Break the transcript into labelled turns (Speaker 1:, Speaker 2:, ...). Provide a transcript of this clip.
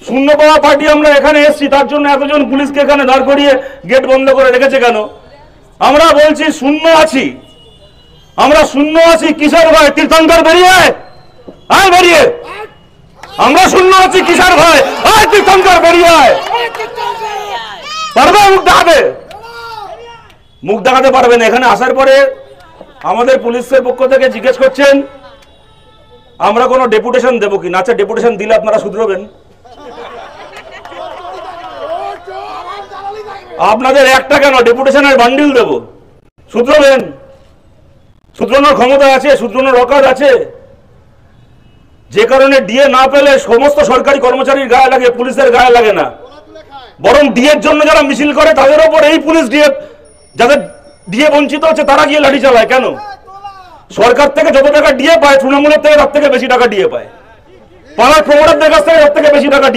Speaker 1: শূন্য পাওয়া পার্টি আমরা এখানে এসেছি, তার জন্য এতজন পুলিশকে এখানে দাঁড় করিয়ে গেট বন্ধ করে রেখেছে কেন? আমরা বলছি শূন্য আছি, আমরা শূন্য আছি কিসের ভয়? তীর্থঙ্কর বেরিয়ে আয়, বেরিয়ে। আমরা শূন্য আছি কিসের ভয়? আয় তীর্থঙ্কর বেরিয়ে আয়। পারবে মুখ দেখাতে? মুখ দেখাতে পারবে না। এখানে আসার পরে আমাদের পুলিশের পক্ষ থেকে জিজ্ঞেস করছেন আমরা কোনো ডেপুটেশন দেবো কি না। আচ্ছা, ডেপুটেশন দিলে আপনারা শুধরবেন? আপনাদের একটা কেন, ডেপুটেশনের বান্ডিল দেব, শুধরবেন? শুধরানোর ক্ষমতা আছে, শুধরানোর অকাজ আছে। যে কারণে ডিএ না পেলে সমস্ত সরকারি কর্মচারীর গায়ে লাগে, পুলিশের গায়ে লাগে না। বরং ডিএর জন্য যারা মিছিল করে তাদের ওপর এই পুলিশ ডিএ, যাদের ডিএ বঞ্চিত হচ্ছে তারা গিয়ে লাঠি চালায় কেন? সরকার থেকে যত টাকা ডিএ পায় তৃণমূলের থেকে তার থেকে বেশি টাকা ডিএ পায়, পাড়ার প্রমোটারদের কাছ থেকে তার থেকে বেশি টাকা ডিএ